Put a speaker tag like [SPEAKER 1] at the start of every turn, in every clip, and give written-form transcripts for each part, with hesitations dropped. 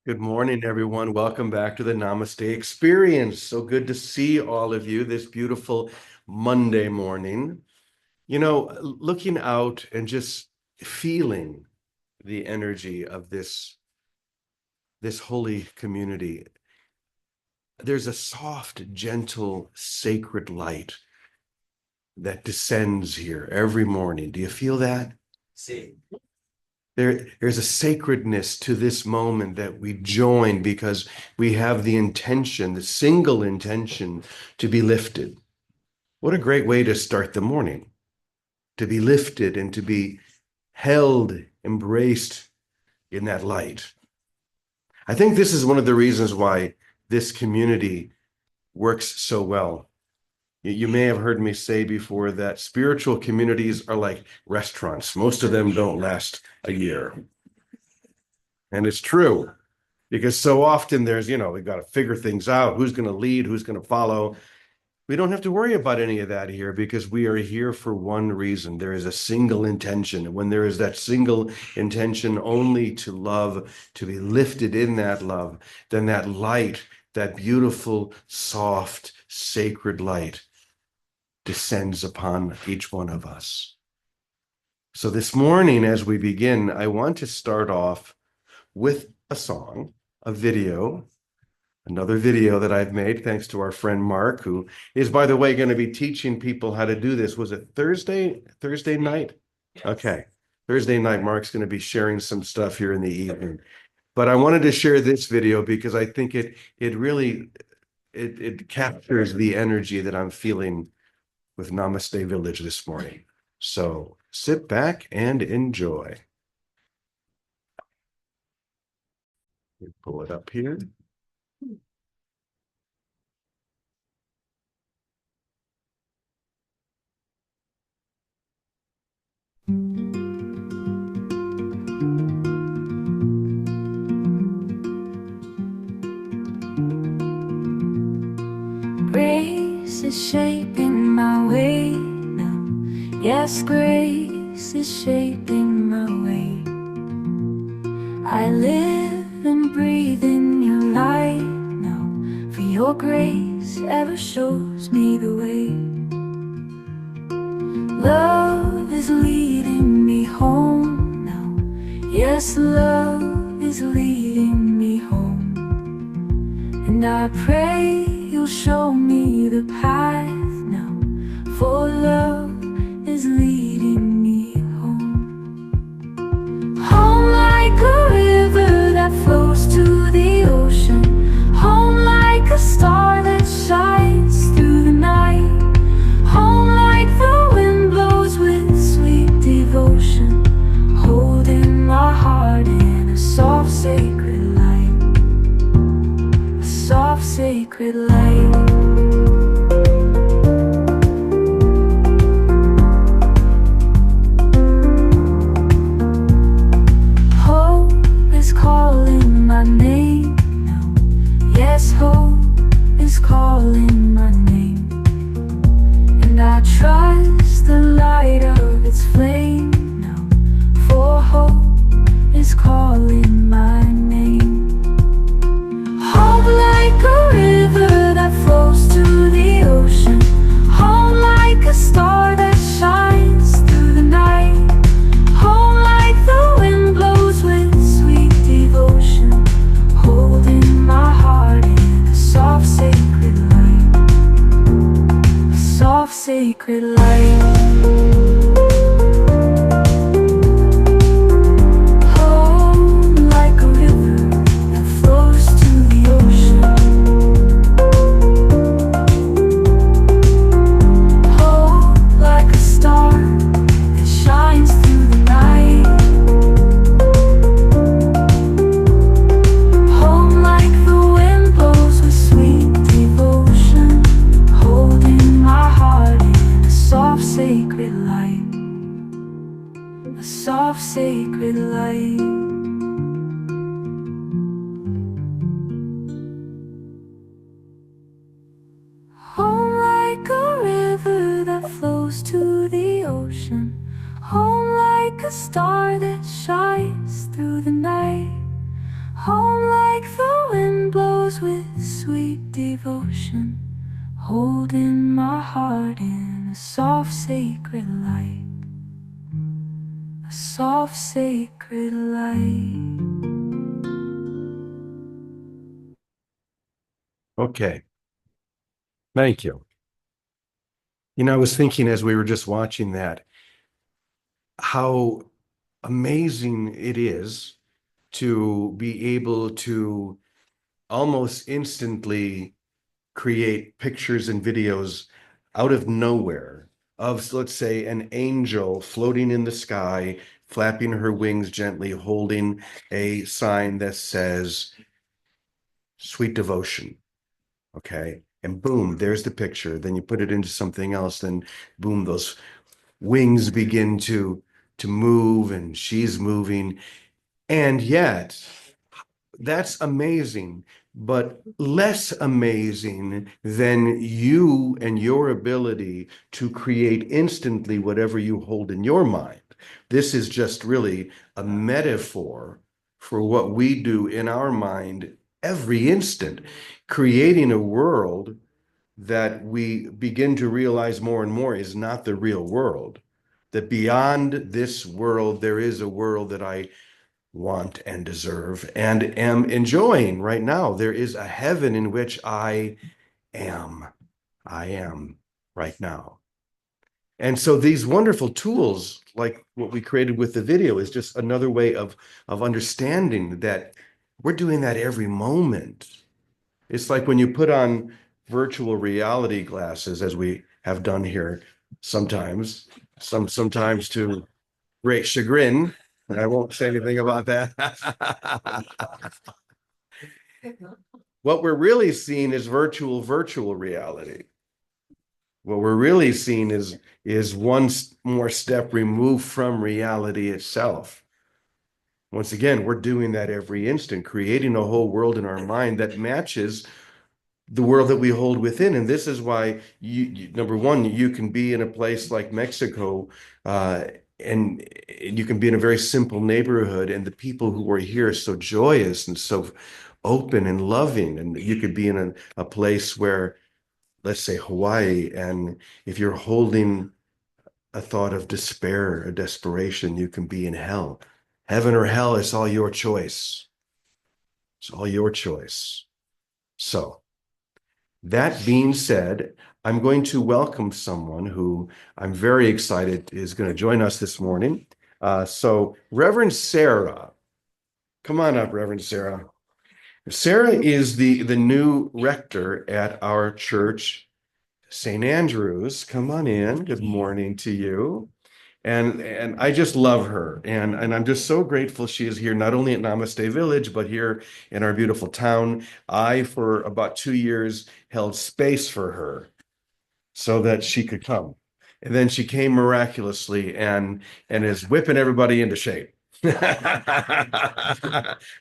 [SPEAKER 1] Good morning, everyone. Welcome back to the Namaste Experience. So good to see all of you this beautiful Monday morning. Looking out and just feeling the energy of this holy community. There's a soft, gentle, sacred light that descends here every morning. Do you feel that?
[SPEAKER 2] See.
[SPEAKER 1] There's a sacredness to this moment that we join because we have the intention, the single intention to be lifted. What a great way to start the morning, to be lifted and to be held, embraced in that light. I think this is one of the reasons why this community works so well. You may have heard me say before that spiritual communities are like restaurants. Most of them don't last a year. And it's true because so often we've got to figure things out. Who's going to lead? Who's going to follow? We don't have to worry about any of that here because we are here for one reason. There is a single intention. And when there is that single intention only to love, to be lifted in that love, then that light, that beautiful, soft, sacred light descends upon each one of us. So this morning, as we begin, I want to start off with a song, a video, another video that I've made thanks to our friend Mark, who is, by the way, going to be teaching people how to do this. Was it Thursday night?
[SPEAKER 2] Yes.
[SPEAKER 1] Okay. Thursday night, Mark's going to be sharing some stuff here in the evening. But I wanted to share this video because I think it really captures the energy that I'm feeling with Namaste Village this morning. So sit back and enjoy. Pull it up here.
[SPEAKER 3] Grace is shaping my way now. Yes, grace is shaping my way. I live and breathe in your light now, for your grace ever shows me the way. Love is leading me home now. Yes, love is leading me home. And I pray you'll show me the path now, for love is leading me home. Home like a river that flows to the ocean. Home like a star that shines through the night. Home like the wind blows with sweet devotion, holding my heart in a soft sacred light, a soft sacred light. Hope is calling my name now. Yes, hope is calling my name. And I trust the light of its flame now, for hope is calling my name. Hope like a river flows with sweet devotion, holding my heart in a soft sacred light, a soft sacred light.
[SPEAKER 1] Okay. Thank you. You know, I was thinking as we were just watching that, how amazing it is to be able to almost instantly create pictures and videos out of nowhere of, let's say, an angel floating in the sky, flapping her wings gently, holding a sign that says sweet devotion. Okay. And boom, there's the picture. Then you put it into something else, then boom, those wings begin to move and she's moving. And yet, that's amazing, but less amazing than you and your ability to create instantly whatever you hold in your mind. This is just really a metaphor for what we do in our mind every instant, creating a world that we begin to realize more and more is not the real world. That beyond this world, there is a world that I want and deserve and am enjoying right now. There is a heaven in which am. I am right now. And so these wonderful tools, like what we created with the video, is just another way of understanding that we're doing that every moment. It's like when you put on virtual reality glasses, as we have done here sometimes, sometimes to great chagrin. I won't say anything about that. What we're really seeing is virtual reality. What we're really seeing is one more step removed from reality itself. Once again, we're doing that every instant, creating a whole world in our mind that matches the world that we hold within. And this is why number one, you can be in a place like Mexico, and you can be in a very simple neighborhood, and the people who are here are so joyous and so open and loving. And you could be in a place where, let's say Hawaii, and if you're holding a thought of despair or desperation, you can be in hell. Heaven or hell, it's all your choice. It's all your choice. So that being said, I'm going to welcome someone who I'm very excited is going to join us this morning. So Reverend Sarah, come on up, Reverend Sarah. Sarah is the new rector at our church, St. Andrew's. Come on in. Good morning to you. And I just love her. And I'm just so grateful she is here, not only at Namaste Village, but here in our beautiful town. I, for about 2 years, held space for her so that she could come. And then she came miraculously and is whipping everybody into shape.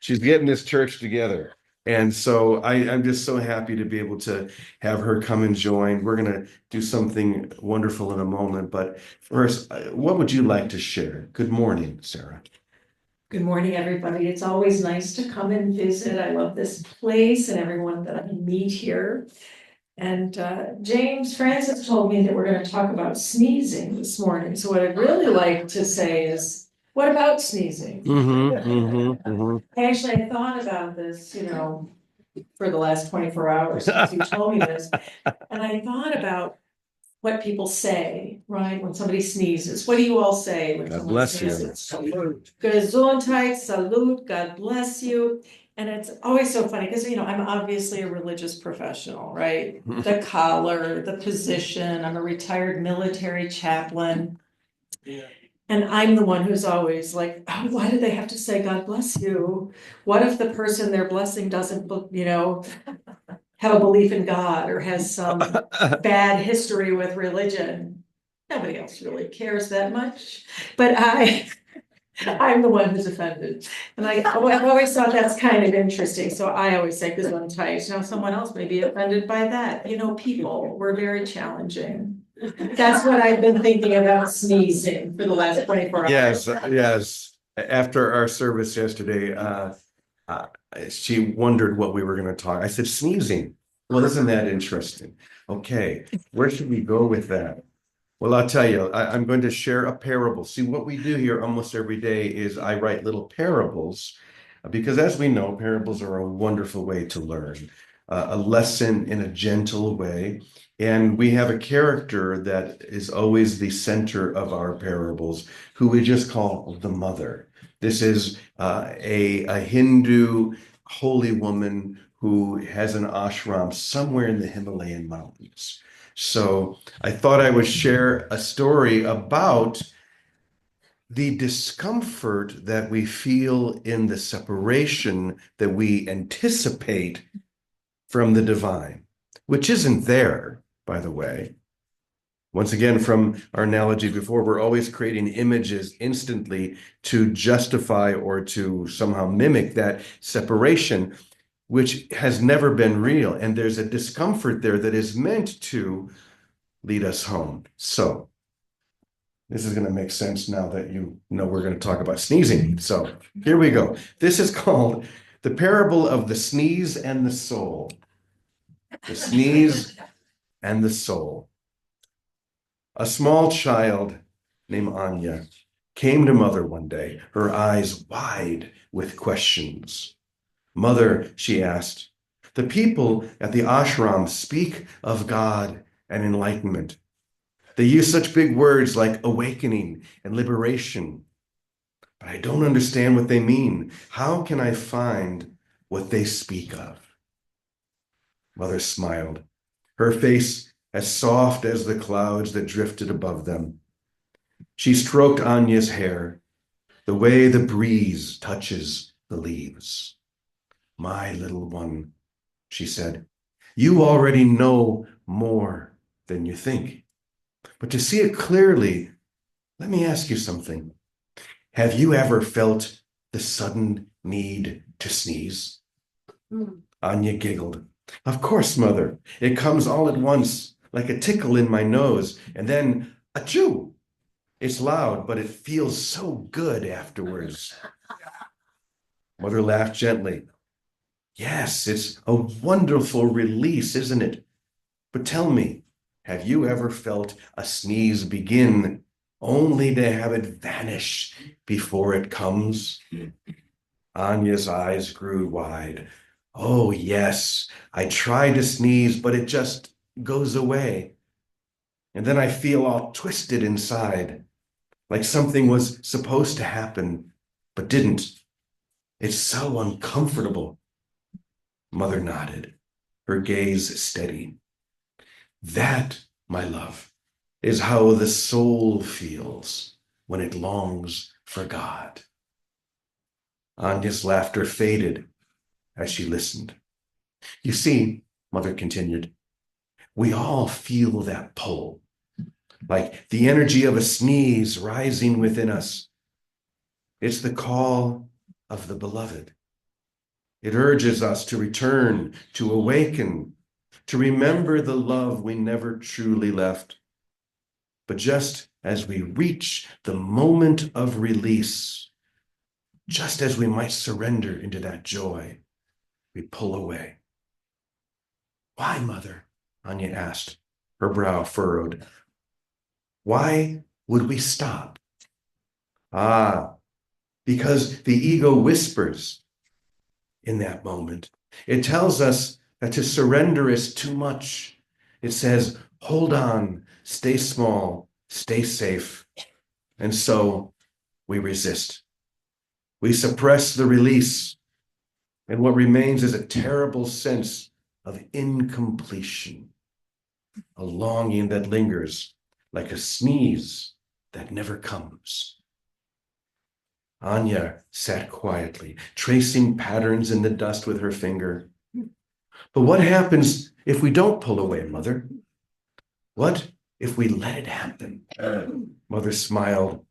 [SPEAKER 1] She's getting this church together. And so I'm just so happy to be able to have her come and join. We're going to do something wonderful in a moment. But first, what would you like to share? Good morning, Sarah.
[SPEAKER 2] Good morning, everybody. It's always nice to come and visit. I love this place and everyone that I meet here. And James Francis told me that we're going to talk about sneezing this morning. So what I'd really like to say is, what about sneezing? Actually, I thought about this, for the last 24 hours since you told me this. And I thought about what people say, right? When somebody sneezes, what do you all say when
[SPEAKER 1] God
[SPEAKER 2] someone
[SPEAKER 1] bless you.
[SPEAKER 2] sneezes? Salute. Gesundheit, salute, God bless you. And it's always so funny because, I'm obviously a religious professional, right? The collar, the position, I'm a retired military chaplain. And I'm the one who's always like, oh, why do they have to say God bless you? What if the person they're blessing doesn't, have a belief in God or has some bad history with religion? Nobody else really cares that much, but I'm the one who's offended. And I've always thought that's kind of interesting. So I always say, because I'm tight. Now someone else may be offended by that. People, we're very challenging. That's what I've been thinking about sneezing for the last 24 hours.
[SPEAKER 1] Yes. After our service yesterday, uh, she wondered what we were going to talk. I said, sneezing. Well, isn't that interesting? Okay, where should we go with that? Well, I'll tell you, I'm going to share a parable. See, what we do here almost every day is I write little parables because, as we know, parables are a wonderful way to learn, a lesson in a gentle way. And we have a character that is always the center of our parables, who we just call the mother. This is a Hindu holy woman who has an ashram somewhere in the Himalayan mountains. So I thought I would share a story about the discomfort that we feel in the separation that we anticipate from the divine, which isn't there, by the way. Once again, from our analogy before, we're always creating images instantly to justify or to somehow mimic that separation, which has never been real. And there's a discomfort there that is meant to lead us home. So this is going to make sense now that you know we're going to talk about sneezing. So here we go. This is called the parable of the sneeze and the soul. The sneeze and the soul. A small child named Anya came to Mother one day, her eyes wide with questions. Mother, she asked, the people at the ashram speak of God and enlightenment. They use such big words like awakening and liberation, but I don't understand what they mean. How can I find what they speak of? Mother smiled, her face as soft as the clouds that drifted above them. She stroked Anya's hair, the way the breeze touches the leaves. My little one, she said, you already know more than you think. But to see it clearly, let me ask you something. Have you ever felt the sudden need to sneeze? Anya giggled. Of course, Mother. It comes all at once, like a tickle in my nose, and then achoo! It's loud, but it feels so good afterwards. Mother laughed gently. Yes, it's a wonderful release, isn't it? But tell me, have you ever felt a sneeze begin only to have it vanish before it comes? Anya's eyes grew wide. Oh, yes, I try to sneeze, but it just goes away. And then I feel all twisted inside, like something was supposed to happen, but didn't. It's so uncomfortable. Mother nodded, her gaze steady. That, my love, is how the soul feels when it longs for God. Anya's laughter faded as she listened. You see, Mother continued, we all feel that pull, like the energy of a sneeze rising within us. It's the call of the beloved. It urges us to return, to awaken, to remember the love we never truly left. But just as we reach the moment of release, just as we might surrender into that joy, we pull away. Why, Mother? Anya asked, her brow furrowed. Why would we stop? Ah, because the ego whispers in that moment. It tells us that to surrender is too much. It says, hold on, stay small, stay safe. And so we resist. We suppress the release. And what remains is a terrible sense of incompletion, a longing that lingers like a sneeze that never comes. Anya sat quietly, tracing patterns in the dust with her finger. But what happens if we don't pull away, Mother? What if we let it happen? Mother smiled,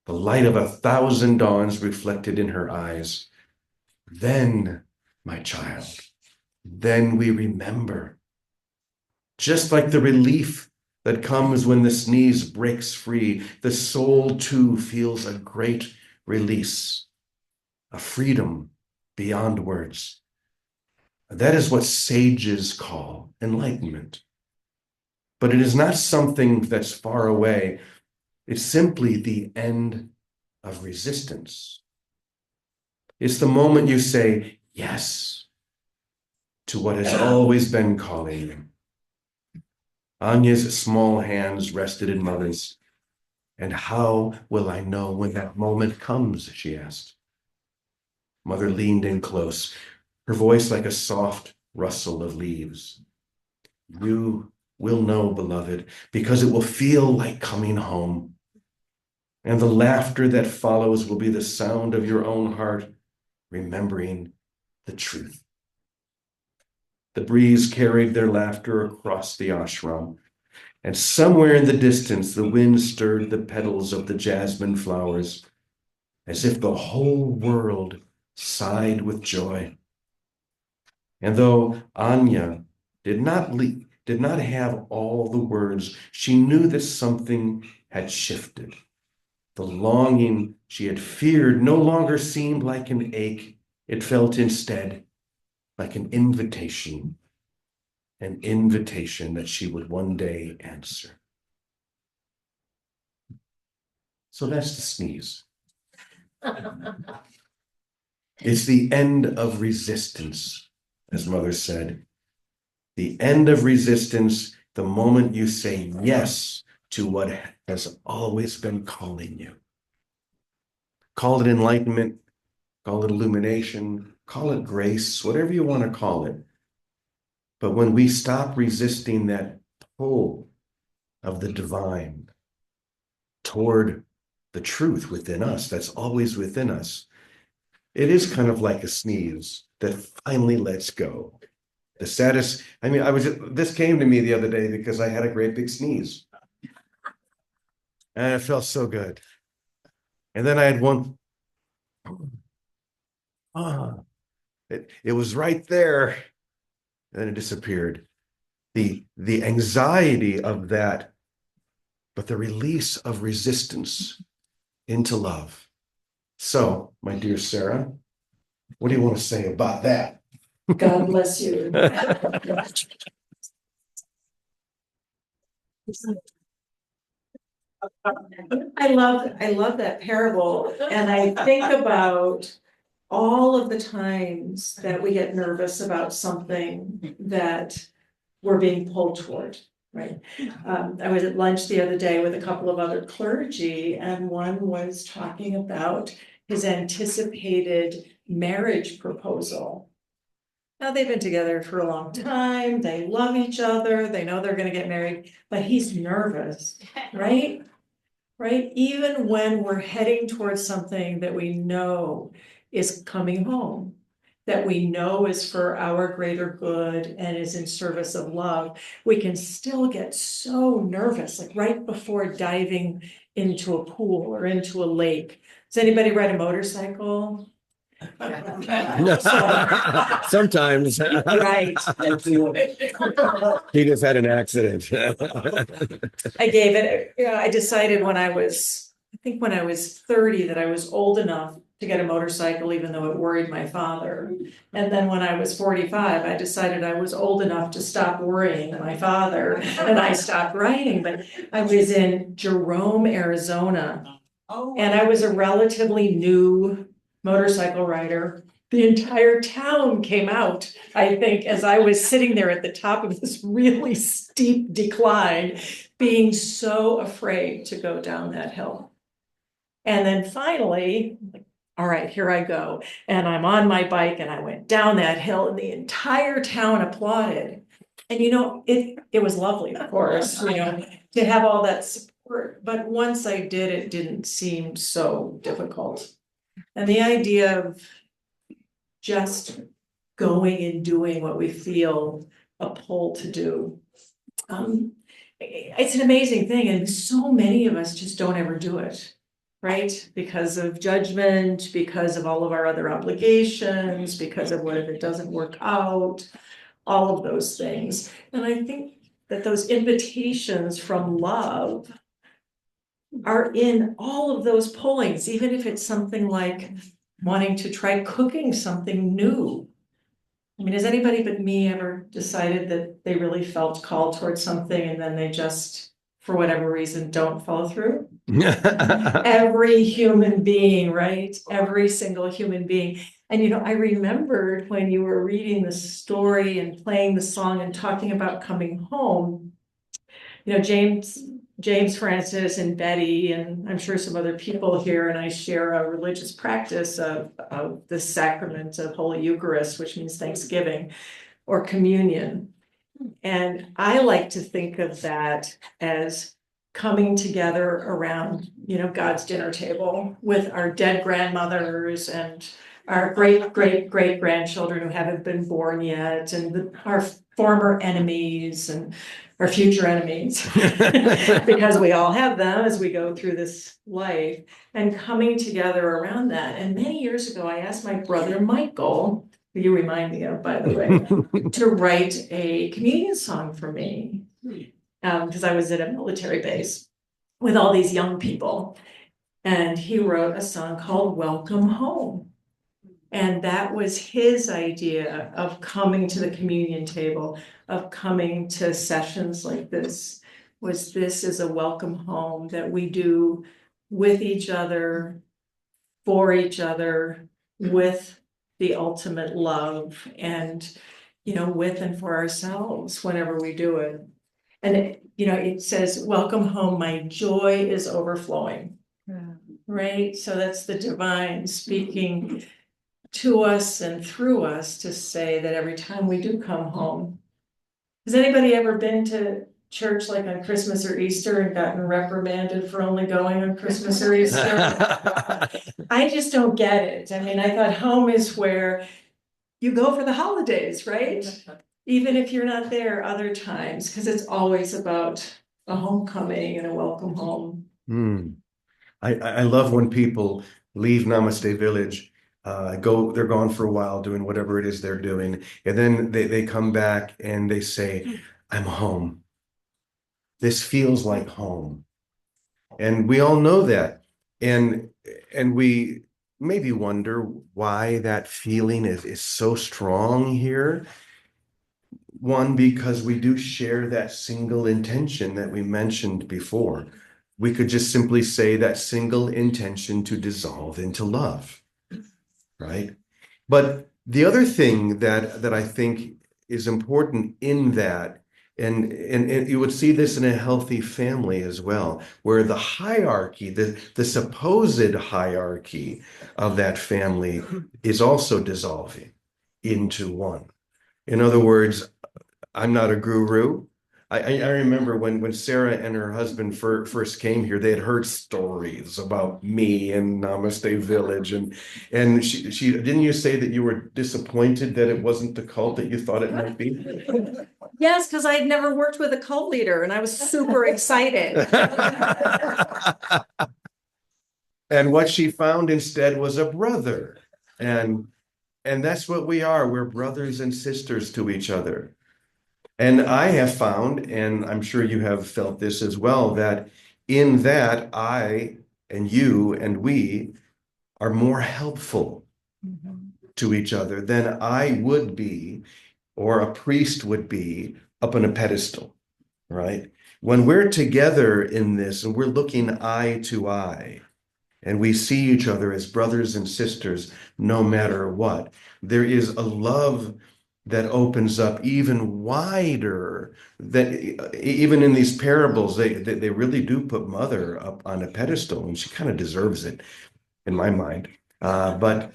[SPEAKER 1] the light of 1,000 dawns reflected in her eyes. Then, my child, then we remember. Just like the relief that comes when the sneeze breaks free, the soul too feels a great release, a freedom beyond words. That is what sages call enlightenment. But it is not something that's far away. It's simply the end of resistance. It's the moment you say yes to what has always been calling you. Anya's small hands rested in Mother's. And how will I know when that moment comes, she asked. Mother leaned in close, her voice like a soft rustle of leaves. You will know, beloved, because it will feel like coming home. And the laughter that follows will be the sound of your own heart, remembering the truth. The breeze carried their laughter across the ashram, and somewhere in the distance, the wind stirred the petals of the jasmine flowers, as if the whole world sighed with joy. And though Anya did not have all the words, she knew that something had shifted. The longing she had feared no longer seemed like an ache. It felt instead like an invitation that she would one day answer. So that's the sneeze. It's the end of resistance, as Mother said. The end of resistance, the moment you say yes to what has always been calling you. Call it enlightenment, call it illumination, call it grace, whatever you want to call it. But when we stop resisting that pull of the divine toward the truth within us, that's always within us, it is kind of like a sneeze that finally lets go. The saddest, this came to me the other day because I had a great big sneeze. And it felt so good. And then I had one, it was right there. And then it disappeared. The anxiety of that, but the release of resistance into love. So, my dear Sarah, what do you want to say about that?
[SPEAKER 2] God bless you. I love that parable, and I think about all of the times that we get nervous about something that we're being pulled toward, right? I was at lunch the other day with a couple of other clergy, and one was talking about his anticipated marriage proposal. Now, they've been together for a long time, they love each other, they know they're gonna get married, but he's nervous, right? Right, even when we're heading towards something that we know is coming home, that we know is for our greater good and is in service of love, we can still get so nervous, like right before diving into a pool or into a lake. Does anybody ride a motorcycle?
[SPEAKER 1] Sometimes.
[SPEAKER 2] Right.
[SPEAKER 1] He just had an accident.
[SPEAKER 2] I gave it, I decided I think when I was 30 that I was old enough to get a motorcycle, even though it worried my father. And then when I was 45, I decided I was old enough to stop worrying my father, and I stopped riding. But I was in Jerome, Arizona, and I was a relatively new motorcycle rider. The entire town came out, I think, as I was sitting there at the top of this really steep decline, being so afraid to go down that hill. And then finally, all right, here I go. And I'm on my bike and I went down that hill and the entire town applauded. And it was lovely, of course, to have all that support. But once I did, it didn't seem so difficult. And the idea of just going and doing what we feel a pull to do. It's an amazing thing, and so many of us just don't ever do it, right? Because of judgment, because of all of our other obligations, because of what if it doesn't work out, all of those things. And I think that those invitations from love are in all of those pullings, even if it's something like, wanting to try cooking something new. I mean, has anybody but me ever decided that they really felt called towards something and then they just, for whatever reason, don't follow through? Every human being, right? Every single human being. And I remembered when you were reading the story and playing the song and talking about coming home, James Francis and Betty, and I'm sure some other people here, and I share a religious practice of the sacrament of Holy Eucharist, which means Thanksgiving or communion. And I like to think of that as coming together around, God's dinner table with our dead grandmothers and our great grandchildren who haven't been born yet, and our former enemies and our future enemies, because we all have them as we go through this life, and coming together around that. And many years ago, I asked my brother Michael, who you remind me of, by the way, to write a communion song for me, because I was at a military base with all these young people. And he wrote a song called Welcome Home. And that was his idea of coming to the communion table, of coming to sessions like this, was this is a welcome home that we do with each other, for each other, with the ultimate love, and, with and for ourselves whenever we do it. And, it says, welcome home, my joy is overflowing. Yeah. Right? So that's the divine speaking to us and through us to say that every time we do come home. Has anybody ever been to church like on Christmas or Easter and gotten reprimanded for only going on Christmas or Easter? I just don't get it. I mean, I thought home is where you go for the holidays, right? Even if you're not there other times, because it's always about a homecoming and a welcome home.
[SPEAKER 1] I love when people leave Namaste Village, they're gone for a while doing whatever it is they're doing, and then they come back and they say, I'm home. This feels like home. And we all know that. And we maybe wonder why that feeling is so strong here. One, because we do share that single intention that we mentioned before. We could just simply say that single intention to dissolve into love, right? But the other thing that I think is important in that, and you would see this in a healthy family as well, where the hierarchy, the supposed hierarchy of that family is also dissolving into one. In other words, I'm not a guru. I remember when Sarah and her husband first came here, they had heard stories about me and Namaste Village, and she didn't you say that you were disappointed that it wasn't the cult that you thought it might be?
[SPEAKER 2] Yes, because I'd never worked with a cult leader and I was super excited.
[SPEAKER 1] And what she found instead was a brother. And that's what we are. We're brothers and sisters to each other. And I have found, and I'm sure you have felt this as well, that in that I and you and we are more helpful to each other than I would be or a priest would be up on a pedestal, right? When we're together in this and we're looking eye to eye and we see each other as brothers and sisters, no matter what, there is a love that opens up even wider. That even in these parables, they really do put Mother up on a pedestal, and she kind of deserves it, in my mind. But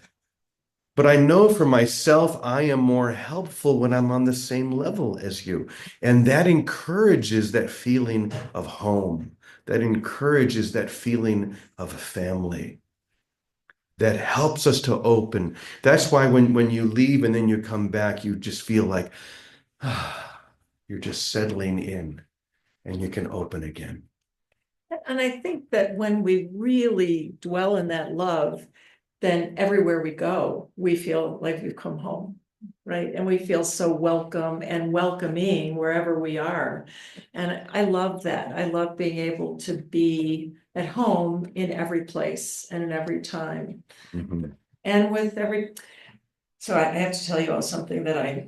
[SPEAKER 1] I know for myself, I am more helpful when I'm on the same level as you, and that encourages that feeling of home. That encourages that feeling of family. That helps us to open. That's why when you leave and then you come back, you just feel like you're just settling in and you can open again.
[SPEAKER 2] And I think that when we really dwell in that love, then everywhere we go, we feel like we've come home, right? And we feel so welcome and welcoming wherever we are. And I love that. I love being able to be at home in every place and in every time.
[SPEAKER 1] Mm-hmm.
[SPEAKER 2] and with so I have to tell you all something that I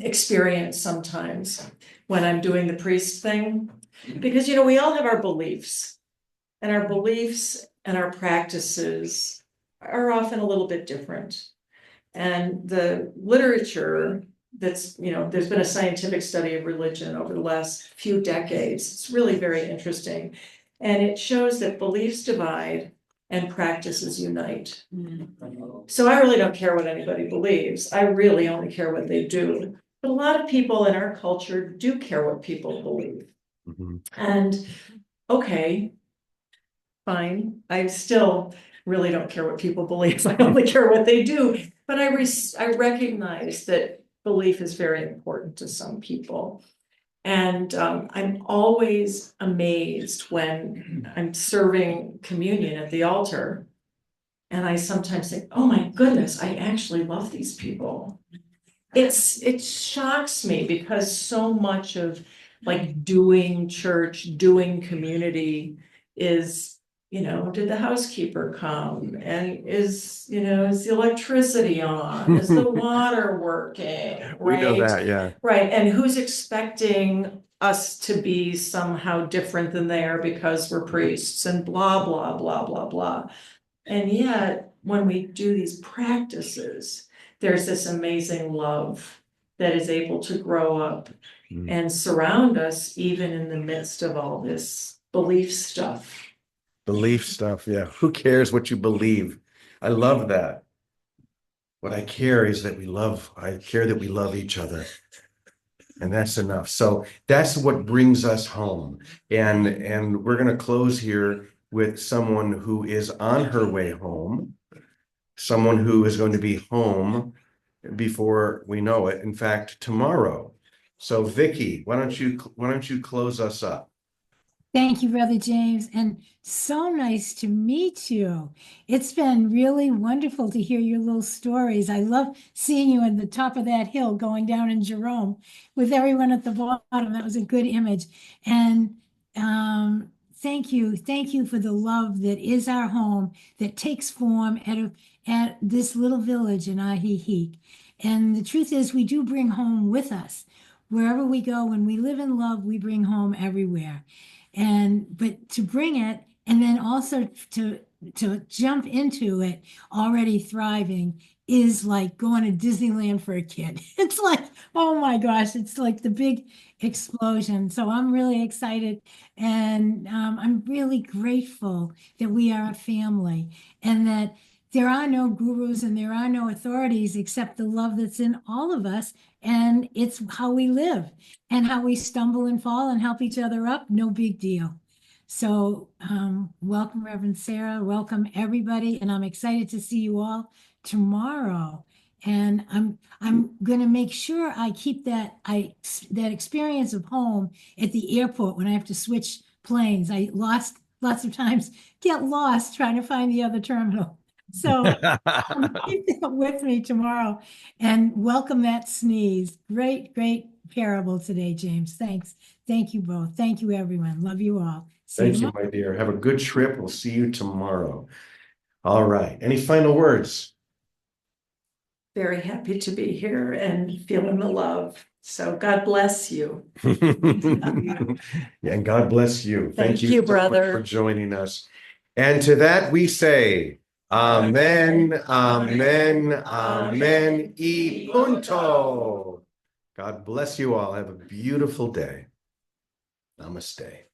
[SPEAKER 2] experience sometimes when I'm doing the priest thing. Because, we all have our beliefs, and our beliefs and our practices are often a little bit different. And the literature there's been a scientific study of religion over the last few decades. It's really very interesting. And it shows that beliefs divide and practices unite. So I really don't care what anybody believes. I really only care what they do. But a lot of people in our culture do care what people believe.
[SPEAKER 1] Mhm.
[SPEAKER 2] And okay, fine. I still really don't care what people believe. I only care what they do. But I recognize that belief is very important to some people. And I'm always amazed when I'm serving communion at the altar. And I sometimes think, oh my goodness, I actually love these people. It shocks me because so much of like doing church, doing community is, did the housekeeper come? And is the electricity on? Is the water working?
[SPEAKER 1] We know
[SPEAKER 2] Right?
[SPEAKER 1] that, yeah.
[SPEAKER 2] Right, and who's expecting us to be somehow different than they are because we're priests and blah, blah, blah, blah, blah. And yet, when we do these practices, there's this amazing love that is able to grow up and surround us even in the midst of all this belief stuff.
[SPEAKER 1] Belief stuff, yeah. Who cares what you believe? I love that. What I care is that I care that we love each other. And that's enough. So that's what brings us home. And we're going to close here with someone who is on her way home, someone who is going to be home before we know it. In fact, tomorrow. So Vicky, why don't you close us up?
[SPEAKER 4] Thank you, Brother James, and so nice to meet you. It's been really wonderful to hear your little stories. I love seeing you at the top of that hill going down in Jerome with everyone at the bottom. That was a good image. And thank you for the love that is our home, that takes form at this little village in Ahihi. And the truth is, we do bring home with us. Wherever we go, when we live in love, we bring home everywhere. But to bring it and then also to jump into it already thriving is like going to Disneyland for a kid. It's like, oh my gosh, it's like the big explosion. So I'm really excited, and I'm really grateful that we are a family and that there are no gurus and there are no authorities except the love that's in all of us. And it's how we live and how we stumble and fall and help each other up. No big deal. So welcome, Reverend Sarah. Welcome, everybody. And I'm excited to see you all tomorrow. And I'm going to make sure I keep that experience of home at the airport when I have to switch planes. I lots of times get lost trying to find the other terminal. So keep that with me tomorrow, and welcome that sneeze. Great parable today, James. Thanks. Thank you both. Thank you, everyone. Love you all.
[SPEAKER 1] Thank you, my dear. Have a good trip. We'll see you tomorrow. All right. Any final words?
[SPEAKER 2] Very happy to be here and feeling the love. So God bless you.
[SPEAKER 1] And God bless you.
[SPEAKER 2] Thank you,
[SPEAKER 1] so much
[SPEAKER 2] brother.
[SPEAKER 1] for joining us. And to that we say, Amen, Amen, Amen, y punto. God bless you all. Have a beautiful day. Namaste.